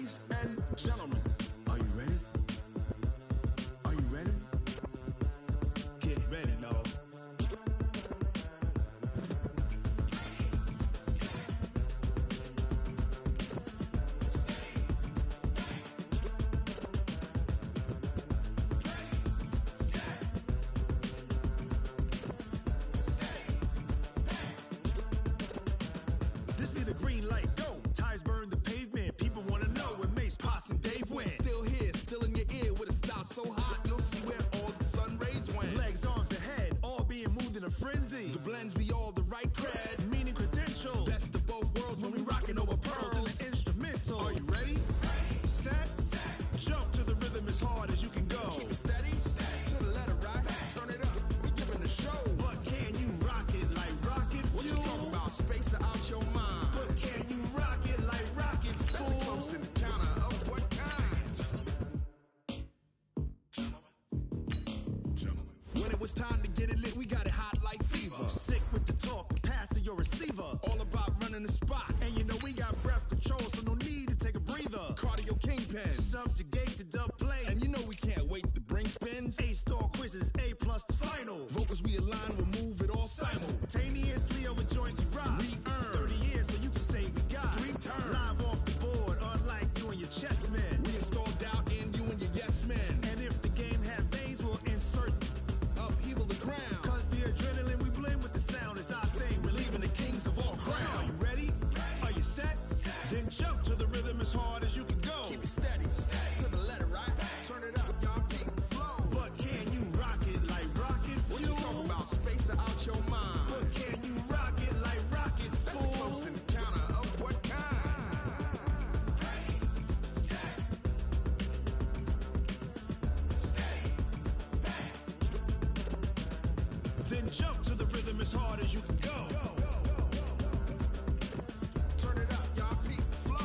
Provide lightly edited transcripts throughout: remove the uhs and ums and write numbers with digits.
Ladies and gentlemen, are you ready? Are you ready? Get ready, now. This be the green light, go. Tires burn the pavement. People want to know when Mace, Pops, and Dave went. Still here, still in your ear with a style so hot, you'll see where all the sun rays went. Legs, arms, and head, all being moved in a frenzy. The blends be all the right cred, meaning credentials. Best of both worlds when we rocking over pearls in the instrumental. Are you ready? Set, jump to the rhythm as hard as you can go. Keep it steady, to the letter right. Turn it up, we giving the show. But can you rock it like rocket fuel? What you talking about? Space out your mind. But can you rock it like rockets, fool? That's a close encounter of what kind? Gentlemen. When it was time to get it lit, we got it hot like fever. Sick with the talk, passing your receiver. All about running the spot. And you know we got breath control, so no need to take a breather. Cardio kingpin, subjugate the dub play. And you know we can't wait to bring spins. A-star quizzes, A+ the final. Vocals we align, we'll move it all simultaneously over joints we rock. We earn 30 years, so you can say we got 3 turns. Live off the board, unlike you and your chess men. We install doubt in you and your yes men. And if the game have veins, we'll insert upheaval the crown. Cause the adrenaline we blend with the sound is our thing. We're leaving the kings of all crowns. So are you ready? Are you set? Then jump to the rhythm as hard as you can go. Keep it steady, to the letter right. Turn it up, y'all beat the flow. But can you rock it like rocket fuel? What you talking about? Space out your mind. But can you rock it like rockets, fool? That's a close encounter of what kind? Then jump to the rhythm as hard as you can go. Turn it up, y'all beat the flow.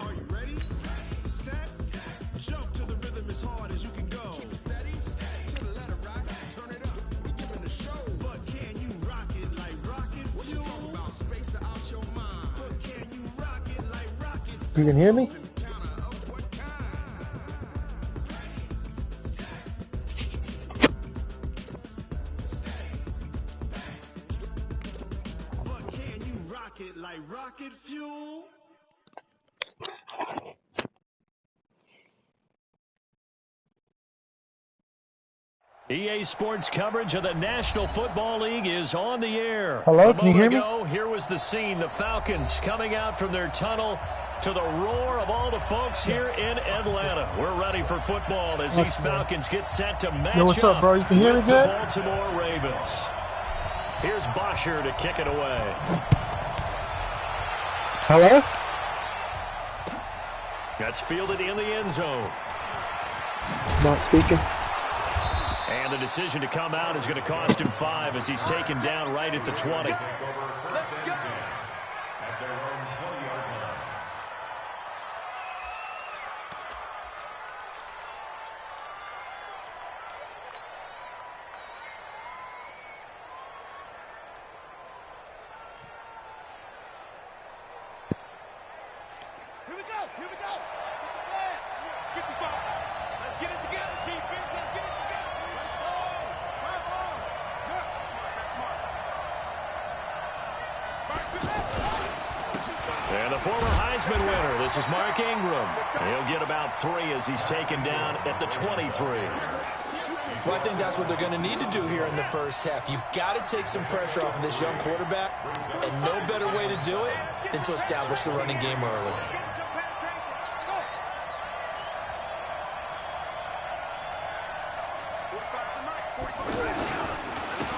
Are you ready? Set, jump to the rhythm as hard as you can go. Keep it steady, to the letter right. Turn it up, we giving the show. But can you rock it like rocket fuel? What you talking about? Space out your mind. But can you rock it like rockets? You can hear me? Encounter of what kind? But can you rock it like rocket fuel? EA Sports coverage of the National Football League is on the air. Hello, can you hear me? Here was the scene. The Falcons coming out from their tunnel to the roar of all the folks here in Atlanta. We're ready for football as these Falcons get set to match Yo, what's up, bro? You can hear me with good? the Baltimore Ravens. Here's Bosher to kick it away. Hello? That's fielded in the end zone. Not speaking. And the decision to come out is going to cost him 5 as he's taken down right at the 20. Here we go. Here we go. Get the ball. Let's get it together, defense. Let's get it together. Let's go. Come on. Yeah. Smart. Back to that. And the former Heisman winner, this is Mark Ingram. He'll get about 3 as he's taken down at the 23. Well, I think that's what they're going to need to do here in the first half. You've got to take some pressure off of this young quarterback, and no better way to do it than to establish the running game early.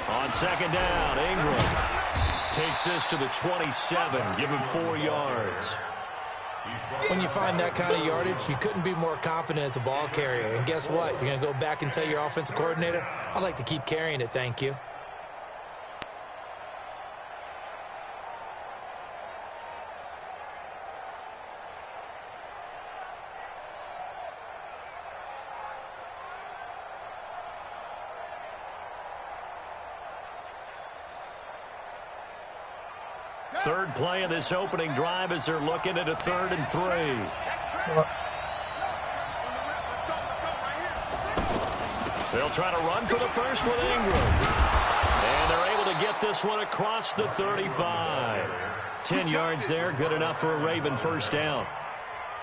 On second down, Ingram takes this to the 27, give him 4 yards. When you find that kind of yardage, you couldn't be more confident as a ball carrier. And guess what? You're going to go back and tell your offensive coordinator, I'd like to keep carrying it, thank you. Third play of this opening drive as they're looking at a 3rd and 3. They'll try to run for the first with Ingram. And they're able to get this one across the 35. 10 yards there, good enough for a Raven first down.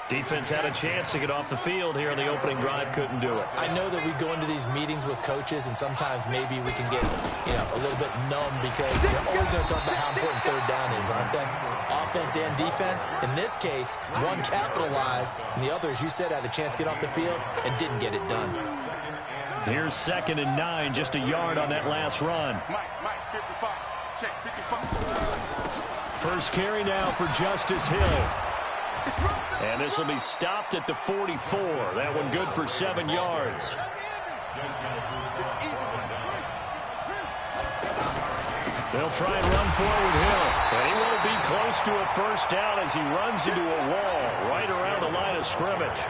Defense had a chance to get off the field here in the opening drive, couldn't do it. I know that we go into these meetings with coaches, and sometimes maybe we can get, a little bit numb because they're always going to talk about how important third down is, aren't they? Offense and defense. In this case, one capitalized, and the other, as you said, had a chance to get off the field and didn't get it done. Here's 2nd and 9, just a yard on that last run. Mike, 55. Check, 55. First carry now for Justice Hill. And this will be stopped at the 44. That one good for 7 yards. They'll try and run forward Hill. And he won't be close to a first down as he runs into a wall right around the line of scrimmage.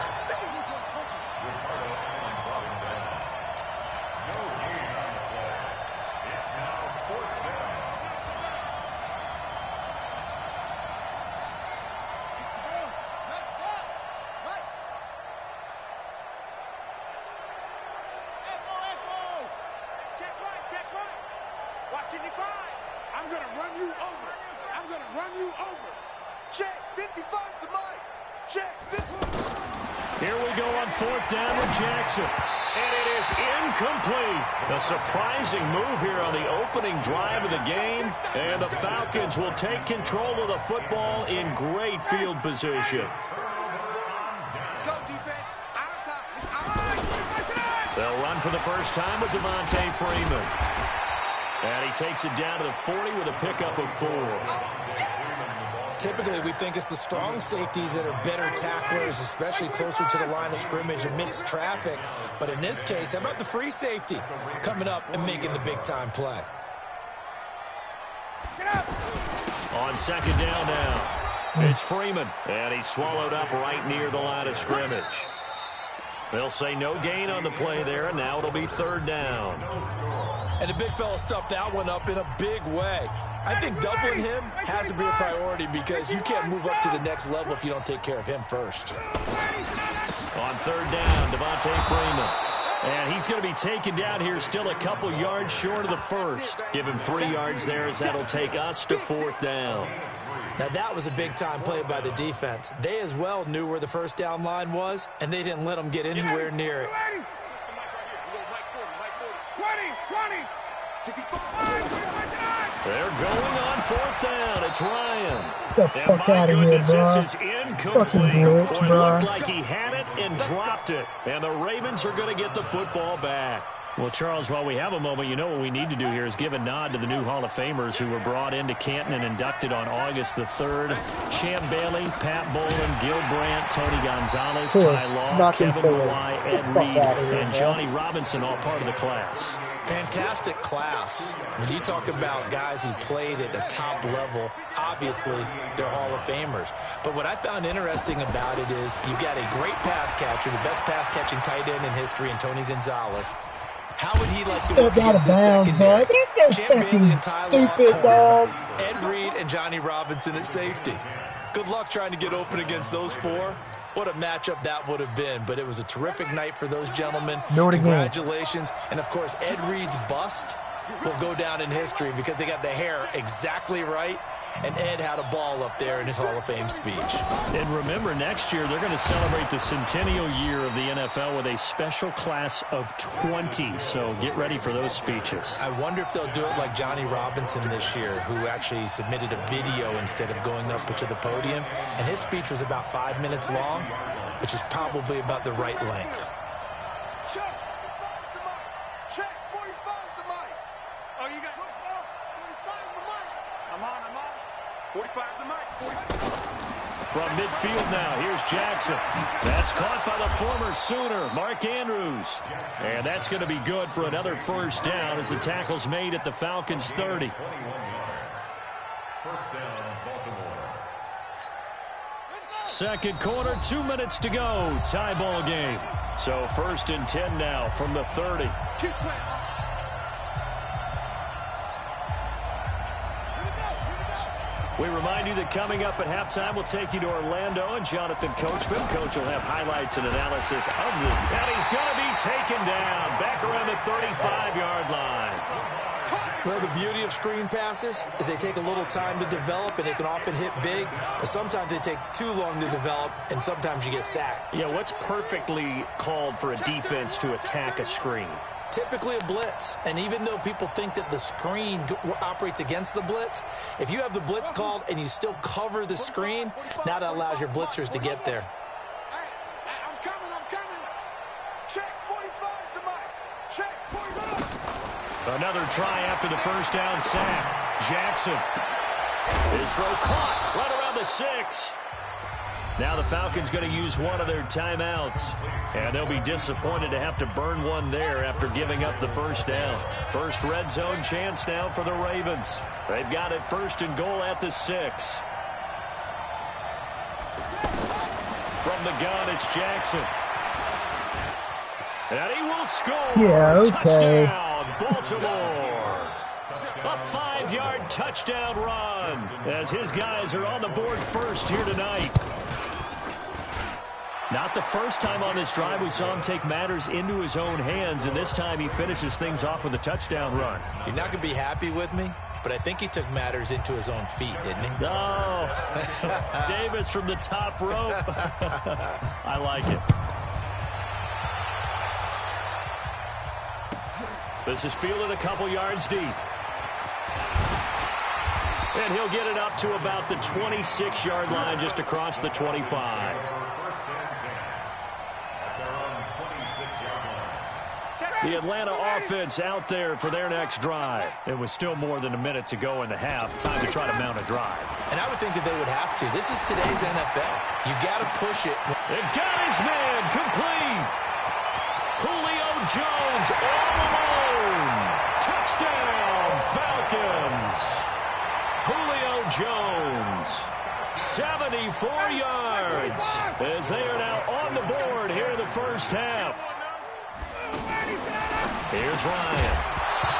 I'm going to run you over. I'm going to run you over. Check, 55 to Mike. Check, 55. Here we go on 4th down with Jackson. And it is incomplete. A surprising move here on the opening drive of the game. And the Falcons will take control of the football in great field position. Let's go, defense. Our time. It's our time. They'll run for the first time with Devontae Freeman. And he takes it down to the 40 with a pickup of 4. Typically, we think it's the strong safeties that are better tacklers, especially closer to the line of scrimmage amidst traffic. But in this case, how about the free safety coming up and making the big-time play? On 2nd down now, it's Freeman. And he's swallowed up right near the line of scrimmage. They'll say no gain on the play there, and now it'll be 3rd down. And the big fella stuffed that one up in a big way. I think doubling him has to be a priority because you can't move up to the next level if you don't take care of him first. On 3rd down, Devontae Freeman. And he's going to be taken down here still a couple yards short of the first. Give him 3 yards there as that'll take us to 4th down. Now, that was a big-time play by the defense. They as well knew where the first down line was, and they didn't let them get anywhere near it. 20. They're going on 4th down. It's Ryan. Get the fuck out of here, Goodness, bro. this is incomplete. Glitch, Boy, it bro. looked like he had it and dropped it. And the Ravens are going to get the football back. Well, Charles, while we have a moment, you know what we need to do here is give a nod to the new Hall of Famers who were brought into Canton and inducted on August the 3rd. Champ Bailey, Pat Bowlen, Gil Brandt, Tony Gonzalez, Cool. Ty Law, Knock him Kevin forward. Mawae, Ed Get the fuck Reed, out of here, and bro. Johnny Robinson all part of the class. Fantastic class. When you talk about guys who played at the top level, obviously they're Hall of Famers. But what I found interesting about it is you've got a great pass catcher, the best pass-catching tight end in history, in Tony Gonzalez. How would he like to work Get out against of his bounds, secondary? bro. That's so Champ Bailey fucking and Ty Law, stupid, dog. Ed Reed and Johnny Robinson at safety. Good luck trying to get open against those 4. What a matchup that would have been. But it was a terrific night for those gentlemen. Do it again. Congratulations. And, of course, Ed Reed's bust will go down in history because they got the hair exactly right. And Ed had a ball up there in his Hall of Fame speech. And remember, next year they're going to celebrate the centennial year of the NFL with a special class of 20. So get ready for those speeches. I wonder if they'll do it like Johnny Robinson this year, who actually submitted a video instead of going up to the podium. And his speech was about 5 minutes long, which is probably about the right length. Check, 45 to Mike. Check, 45 to Mike. Oh, you got 45 to Mike. I'm on. 45 to Mike. 45. From midfield now, here's Jackson. That's caught by the former Sooner, Mark Andrews. And that's going to be good for another first down as the tackle's made at the Falcons' 30. Second quarter, 2 minutes to go. Tie ball game. So 1st and 10 now from the 30. Keep playing. Here we go. We remind you that coming up at halftime, we'll take you to Orlando and Jonathan Coachman. Coach will have highlights and analysis of this. And he's going to be taken down back around the 35-yard line. Well, the beauty of screen passes is they take a little time to develop, and they can often hit big, but sometimes they take too long to develop, and sometimes you get sacked. Yeah, what's perfectly called for a defense to attack a screen? Typically a blitz, and even though people think that the screen operates against the blitz, if you have the blitz called and you still cover the screen, now that allows your blitzers to get there. Hey, I'm coming. Check 45 to Mike. Check 45. Another try after the first down sack. Jackson. His throw caught right around the 6. Now the Falcons going to use one of their timeouts. And they'll be disappointed to have to burn one there after giving up the first down. First red zone chance now for the Ravens. They've got it 1st and goal at the 6. From the gun, it's Jackson. And he will score. Yeah, okay. Touchdown, Baltimore. A 5-yard touchdown run as his guys are on the board first here tonight. Not the first time on this drive we saw him take matters into his own hands, and this time he finishes things off with a touchdown run. You're not going to be happy with me, but I think he took matters into his own feet, didn't he? Oh, Davis from the top rope. I like it. This is fielded a couple yards deep. And he'll get it up to about the 26-yard line, just across the 25. The Atlanta offense out there for their next drive. It was still more than a minute to go in the half. Time to try to mount a drive. And I would think that they would have to. This is today's NFL. You got to push it. It got his man complete. Julio Jones all alone. Touchdown, Falcons. Julio Jones, 74 yards, as they are now on the board here in the first half. Here's Ryan.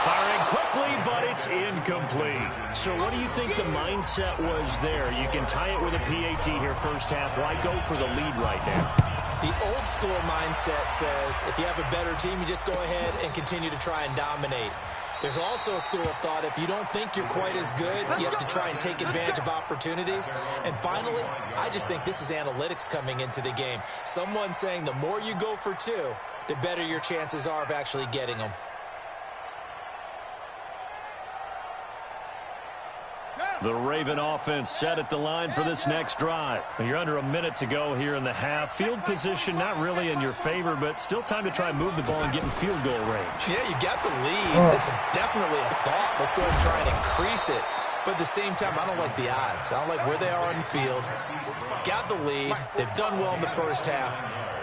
Firing quickly, but it's incomplete. So what do you think the mindset was there? You can tie it with a PAT here first half. Why go for the lead right now? The old school mindset says if you have a better team, you just go ahead and continue to try and dominate. There's also a school of thought, if you don't think you're quite as good, you have to try and take advantage of opportunities. And finally, I just think this is analytics coming into the game. Someone saying the more you go for 2, the better your chances are of actually getting them. The Raven offense set at the line for this next drive. You're under a minute to go here in the half. Field position not really in your favor, but still time to try and move the ball and get in field goal range. Yeah, you got the lead. It's definitely a thought. Let's go ahead and try and increase it. But at the same time, I don't like the odds. I don't like where they are on the field. Got the lead. They've done well in the first half.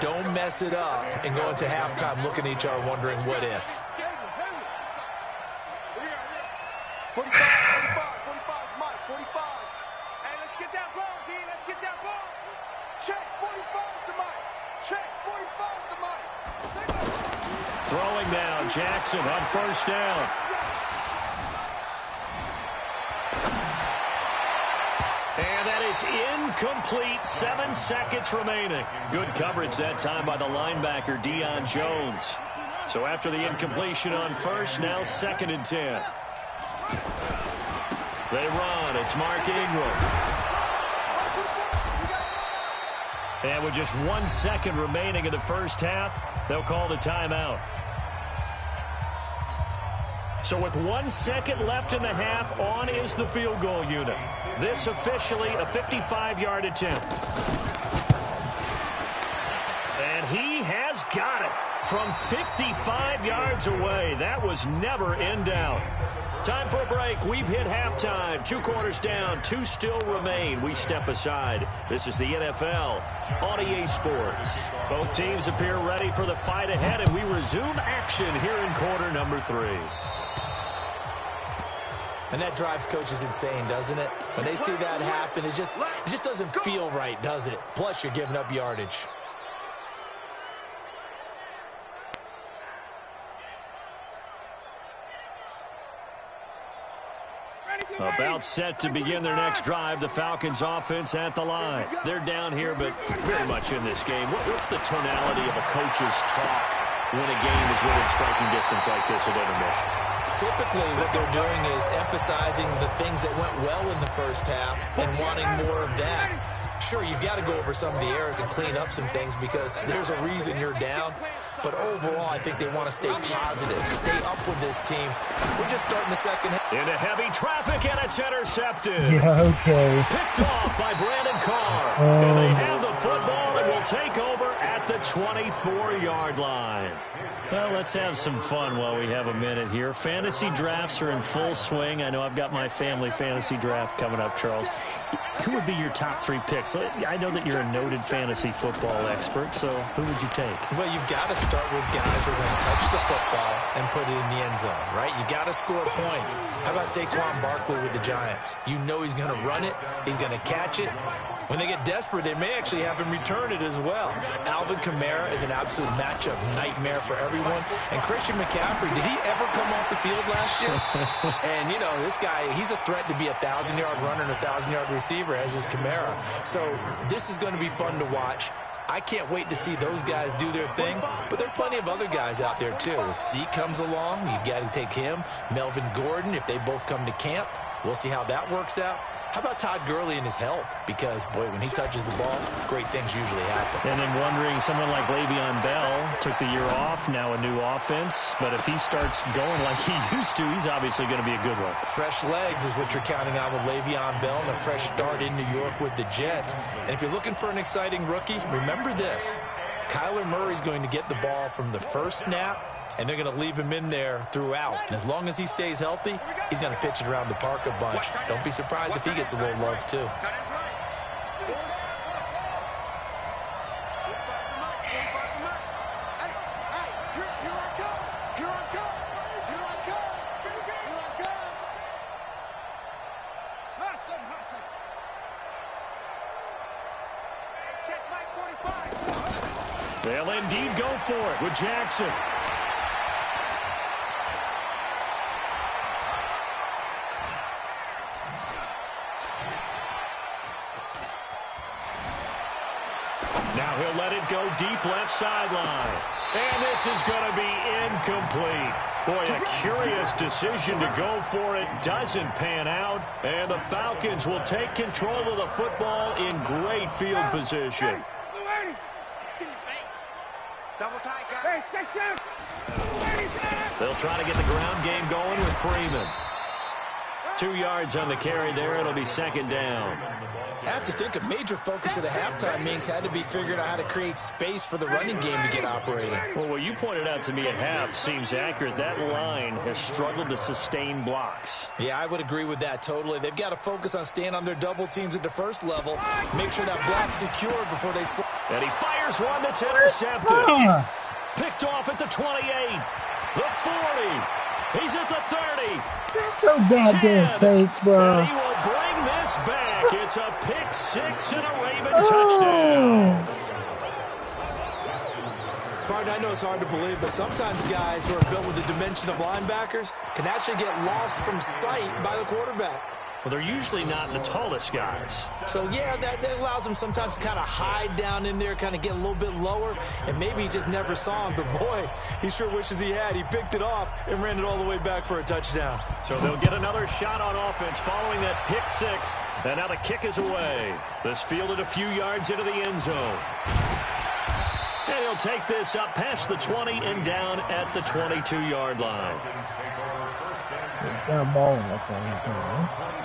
Don't mess it up and go into halftime looking at each other wondering what if. 45, Mike, 45. Hey, let's get that ball, D. Let's get that ball. Check 45 to Mike. Check 45 to Mike. Throwing now, Jackson on first down. And that is incomplete. 7 seconds remaining. Good coverage that time by the linebacker, Deion Jones. So after the incompletion on first, now 2nd and 10. They run. It's Mark Ingram. And with just 1 second remaining in the first half, they'll call the timeout. So with 1 second left in the half, on is the field goal unit. This officially a 55-yard attempt. And he has got it from 55 yards away. That was never in doubt. Time for a break. We've hit halftime. 2 quarters down. 2 still remain. We step aside. This is the NFL on EA Sports. Both teams appear ready for the fight ahead, and we resume action here in quarter number 3. And that drives coaches insane, doesn't it? When they see that happen, it just doesn't feel right, does it? Plus, you're giving up yardage. About set to begin their next drive, the Falcons offense at the line. They're down here, but very much in this game. What's the tonality of a coach's talk when a game is within striking distance like this at intermission? Typically, what they're doing is emphasizing the things that went well in the first half and wanting more of that. Sure, you've got to go over some of the errors and clean up some things because there's a reason you're down. But overall, I think they want to stay positive, stay up with this team. We're just starting the second half. Into heavy traffic, and it's intercepted. Yeah, okay. Picked off by Brandon Carr. And they have the football and will take over at the 24-yard line. Well, let's have some fun while we have a minute here. Fantasy drafts are in full swing. I know I've got my family fantasy draft coming up, Charles. Who would be your top 3 picks? I know that you're a noted fantasy football expert, so who would you take? Well, you've got to start with guys who are going to touch the football and put it in the end zone, right? You got to score points. How about Saquon Barkley with the Giants? You know he's going to run it. He's going to catch it. When they get desperate, they may actually have him return it as well. Alvin Kamara is an absolute matchup nightmare for everyone. And Christian McCaffrey, did he ever come off the field last year? And, you know, this guy, he's a threat to be a 1,000-yard runner and a 1,000-yard receiver, as is Kamara. So this is going to be fun to watch. I can't wait to see those guys do their thing, but there are plenty of other guys out there, too. If Zeke comes along, you've got to take him. Melvin Gordon, if they both come to camp, we'll see how that works out. How about Todd Gurley and his health? Because, boy, when he touches the ball, great things usually happen. And then wondering, someone like Le'Veon Bell took the year off, now a new offense. But if he starts going like he used to, he's obviously going to be a good one. Fresh legs is what you're counting on with Le'Veon Bell and a fresh start in New York with the Jets. And if you're looking for an exciting rookie, remember this. Kyler Murray's going to get the ball from the first snap, and they're going to leave him in there throughout. And as long as he stays healthy, he's going to pitch it around the park a bunch. Don't be surprised if he gets a little love, too. They'll indeed go for it with Jackson. Now he'll let it go deep left sideline. And this is going to be incomplete. Boy, a curious decision to go for it. Doesn't pan out. And the Falcons will take control of the football in great field position. They'll try to get the ground game going with Freeman. 2 yards on the carry there. It'll be second down. I have to think a major focus of the halftime meetings had to be figuring out how to create space for the running game to get operating. Well, what you pointed out to me at half seems accurate. That line has struggled to sustain blocks. Yeah, I would agree with that totally. They've got to focus on staying on their double teams at the first level. Make sure that block's secure before they slip. And he fires one that's intercepted. Picked off at the 28, the 40. He's at the 30. That's so goddamn fake, bro. And he will bring this back. It's a pick six and a Raven touchdown. Pardon, I know it's hard to believe, but sometimes guys who are built with the dimension of linebackers can actually get lost from sight by the quarterback. Well, they're usually not the tallest guys. So, yeah, that allows them sometimes to kind of hide down in there, kind of get a little bit lower, and maybe he just never saw him. But, boy, he sure wishes he had. He picked it off and ran it all the way back for a touchdown. So they'll get another shot on offense following that pick six. And now the kick is away. This fielded a few yards into the end zone. And he'll take this up past the 20 and down at the 22-yard line. Down ball up there.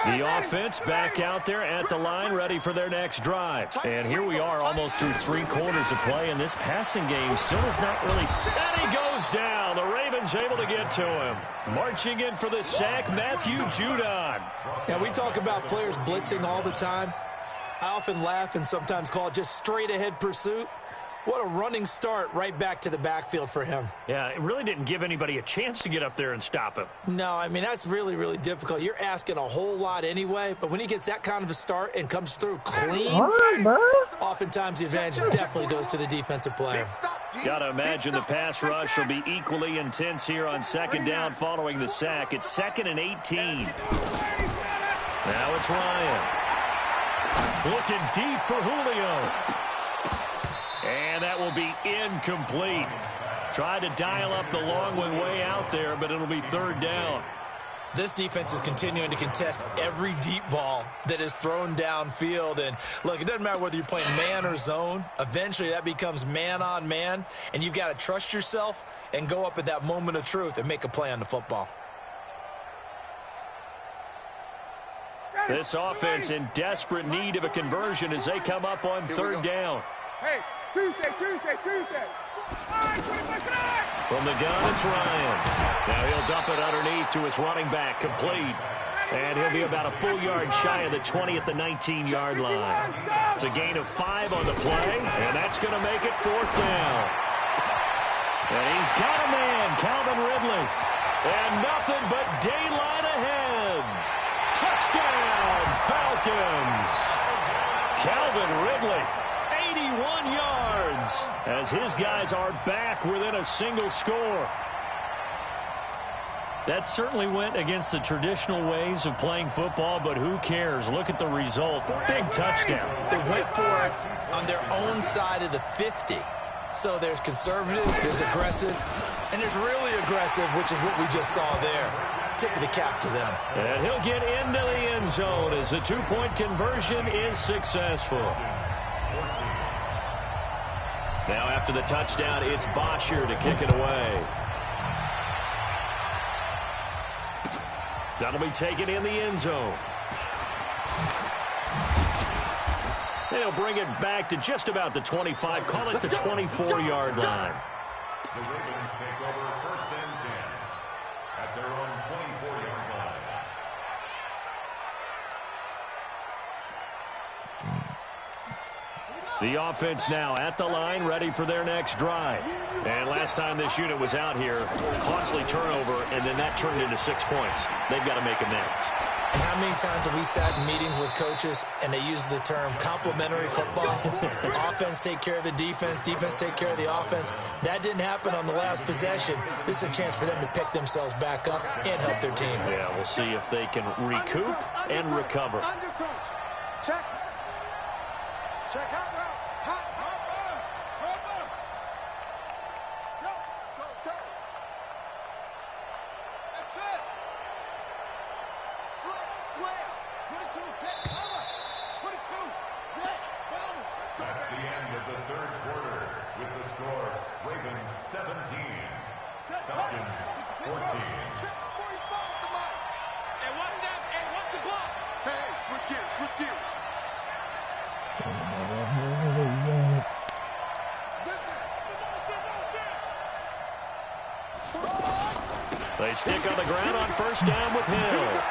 The offense back out there at the line, ready for their next drive. And here we are almost through 3 quarters of play, and this passing game still is not really... And he goes down. The Ravens able to get to him. Marching in for the sack, Matthew Judon. Now, we talk about players blitzing all the time. I often laugh and sometimes call it just straight-ahead pursuit. What a running start right back to the backfield for him. Yeah, it really didn't give anybody a chance to get up there and stop him. No, I mean, that's really, really difficult. You're asking a whole lot anyway, but when he gets that kind of a start and comes through clean, All right, bro. oftentimes the advantage definitely goes to the defensive player. Got to imagine the pass rush will be equally intense here on second down following the sack. It's 2nd and 18. Now it's Ryan. Looking deep for Julio. And that will be incomplete. Tried to dial up the long way out there, but it'll be 3rd down. This defense is continuing to contest every deep ball that is thrown downfield. And, look, it doesn't matter whether you're playing man or zone. Eventually, that becomes man on man. And you've got to trust yourself and go up at that moment of truth and make a play on the football. This offense in desperate need of a conversion as they come up on 3rd down. Hey, Tuesday. From the gun, it's Ryan. Now he'll dump it underneath to his running back, complete. And he'll be about a full yard shy of the 20 at the 19-yard line. It's a gain of 5 on the play, and that's going to make it 4th down. And he's got a man, Calvin Ridley. And nothing but daylight ahead. Touchdown, Falcons. Calvin Ridley. 81 yards as his guys are back within a single score. That certainly went against the traditional ways of playing football, but who cares? Look at the result. Big touchdown. They went for it on their own side of the 50. So there's conservative, there's aggressive, and there's really aggressive, which is what we just saw there. Tip of the cap to them. And he'll get into the end zone as the 2-point conversion is successful. Now after the touchdown, it's Bosher to kick it away. That'll be taken in the end zone. They'll bring it back to just about the 25, call it the 24-yard line. The Ravens take over 1st and 10 at their own 24-yard line. The offense now at the line, ready for their next drive. And last time this unit was out here, costly turnover, and then that turned into 6 points. They've got to make amends. And how many times have we sat in meetings with coaches and they use the term complementary football? Offense take care of the defense, defense take care of the offense. That didn't happen on the last possession. This is a chance for them to pick themselves back up and help their team. Yeah, we'll see if they can recoup and recover. Check. Check out. Go. That's it. Slam. 22, check. 22, check. That's the end of the 3rd quarter with the score Ravens 17, Falcons 14. Check 45 to Mike. And what's the block? Hey, switch gears. They stick on the ground on 1st down with Hill.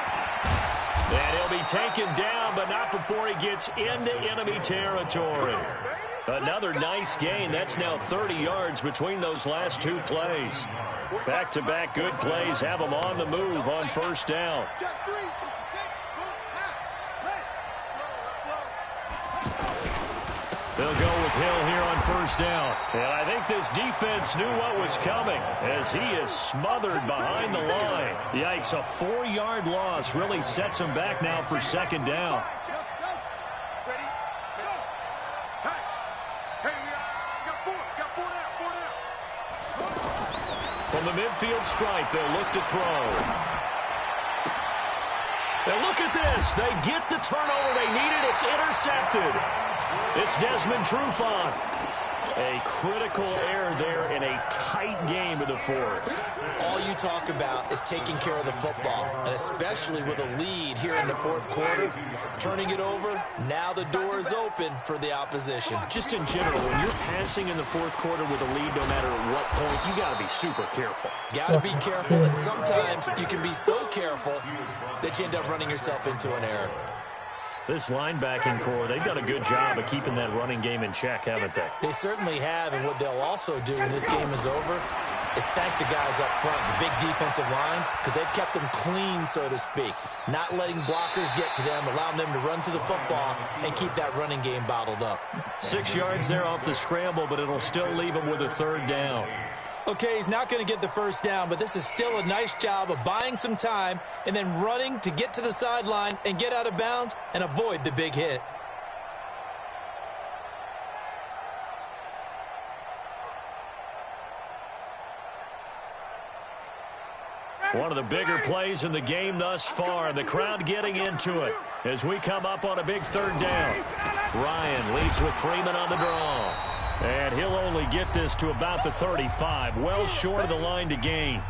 And he'll be taken down, but not before he gets into enemy territory. Another nice gain. That's now 30 yards between those last 2 plays. Back-to-back good plays have them on the move on 1st down. They'll go with Hill here on 1st down. And I think this defense knew what was coming as he is smothered behind the line. Yikes, a 4-yard loss really sets him back now for 2nd down. From the midfield stripe, they'll look to throw. And look at this. They get the turnover they needed. It's intercepted. It's Desmond Trufant. A critical error there in a tight game of the 4th. All you talk about is taking care of the football, and especially with a lead here in the 4th quarter, turning it over, now the door is open for the opposition. Just in general, when you're passing in the 4th quarter with a lead, no matter what point, you got to be super careful. Got to be careful, and sometimes you can be so careful that you end up running yourself into an error. This linebacking core, they've done a good job of keeping that running game in check, haven't they? They certainly have, and what they'll also do when this game is over, is thank the guys up front, the big defensive line, because they've kept them clean, so to speak, not letting blockers get to them, allowing them to run to the football and keep that running game bottled up. 6 yards there off the scramble, but it'll still leave him with a third down. Okay, he's not going to get the first down, but this is still a nice job of buying some time and then running to get to the sideline and get out of bounds and avoid the big hit. One of the bigger plays in the game thus far, and the crowd getting into it as we come up on a big third down. Ryan leads with Freeman on the draw. And he'll only get this to about the 35, well short of the line to gain.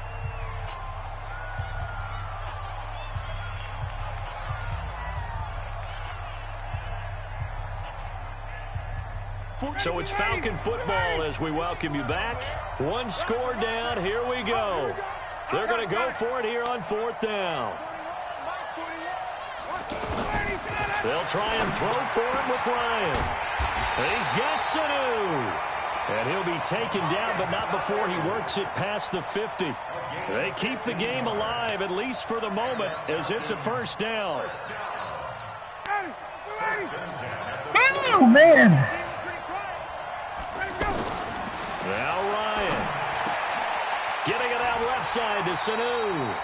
So it's Falcon football as we welcome you back. One score down, here we go. They're going to go for it here on fourth down. They'll try and throw for it with Ryan. He's got Sanu. And he'll be taken down, but not before he works it past the 50. They keep the game alive, at least for the moment, as it's a first down. Oh, man. Now Ryan. Getting it out left side to Sanu.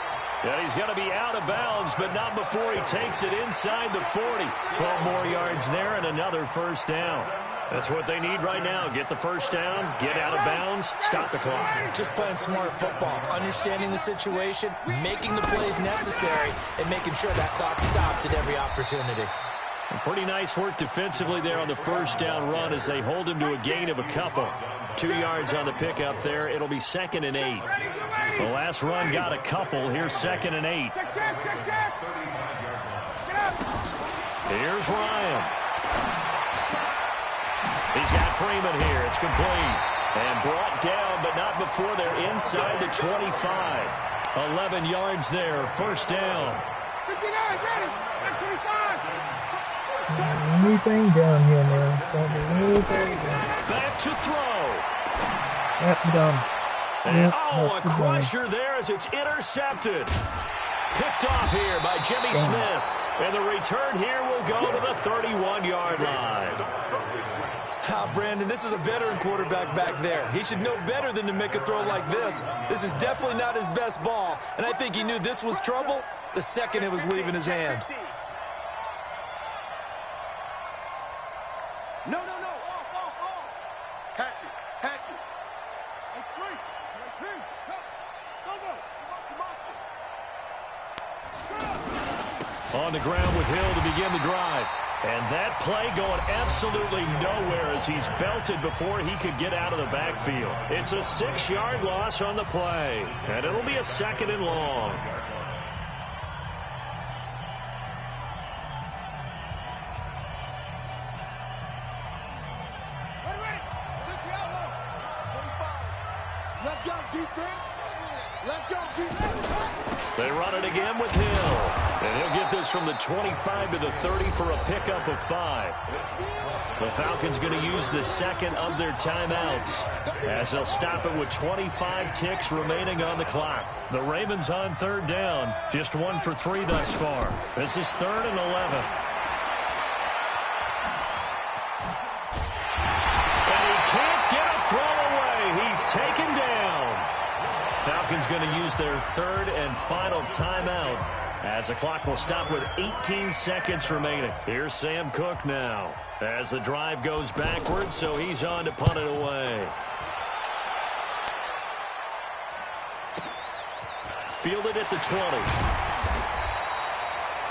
And he's going to be out of bounds, but not before he takes it inside the 40. 12 more yards there and another first down. That's what they need right now. Get the first down, get out of bounds, stop the clock. Just playing smart football, understanding the situation, making the plays necessary, and making sure that clock stops at every opportunity. Pretty nice work defensively there on the first down run as they hold him to a gain of a couple. 2 yards on the pickup there. It'll be 2nd and 8. The last run got a couple. Here's 2nd and 8. Here's Ryan. He's got Freeman here. It's complete. And brought down, but not before they're inside the 25. 11 yards there. First down. 59, ready. 25. Anything down here, man. Don't be anything down. Back to throw. Yep, done. And, Yep, a that's crusher there as it's intercepted. Picked off here by Jimmy Smith. And the return here will go to the 31-yard line. Brandon, this is a veteran quarterback back there. He should know better than to make a throw like this. This is definitely not his best ball, and I think he knew this was trouble the second it was leaving his hand. No. Off. Hatch it. It's great. Go. On the ground with Hill to begin the drive. And that play going absolutely nowhere as he's belted before he could get out of the backfield. It's a 6-yard loss on the play. And it'll be a 2nd and long. Let's go, defense. Let's go, defense. They run it again with Hill. And he'll get this from the 25 to the 30 for a pickup of 5. The Falcons going to use the second of their timeouts as they'll stop it with 25 ticks remaining on the clock. The Ravens on third down, just 1 for 3 thus far. This is 3rd and 11. And he can't get a throw away. He's taken down. Falcons going to use their 3rd and final timeout as the clock will stop with 18 seconds remaining. Here's Sam Cook now as the drive goes backwards, so he's on to punt it away. Fielded at the 20.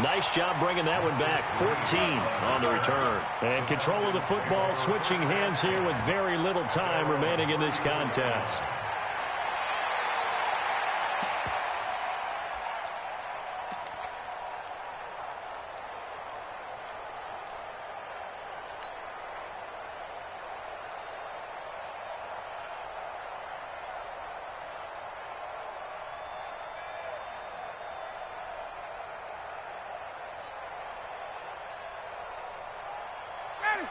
Nice job bringing that one back. 14 on the return. And control of the football switching hands here with very little time remaining in this contest.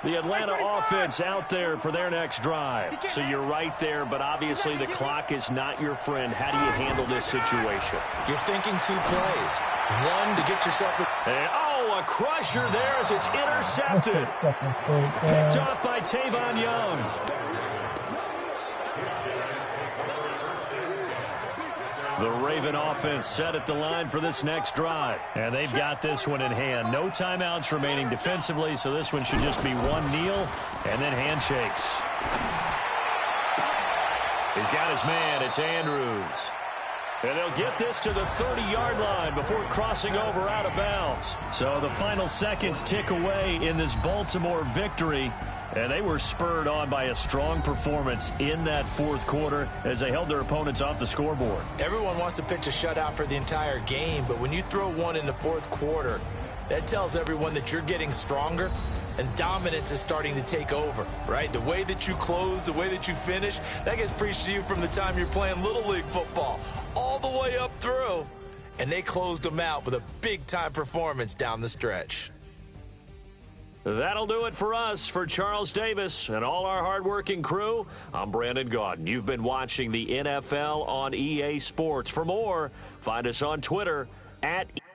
The Atlanta offense out there for their next drive. So you're right there, but obviously the clock is not your friend. How do you handle this situation? You're thinking 2 plays. One, to get yourself a crusher there as it's intercepted. Picked off by Tavon Young. The Raven offense set at the line for this next drive. And they've got this one in hand. No timeouts remaining defensively, so this one should just be one kneel and then handshakes. He's got his man. It's Andrews. And they'll get this to the 30-yard line before crossing over out of bounds. So the final seconds tick away in this Baltimore victory. And they were spurred on by a strong performance in that fourth quarter as they held their opponents off the scoreboard. Everyone wants to pitch a shutout for the entire game, but when you throw one in the fourth quarter, that tells everyone that you're getting stronger and dominance is starting to take over, right? The way that you close, the way that you finish, that gets preached to you from the time you're playing Little League football all the way up through. And they closed them out with a big-time performance down the stretch. That'll do it for us. For Charles Davis and all our hardworking crew, I'm Brandon Gaudin. You've been watching the NFL on EA Sports. For more, find us on Twitter @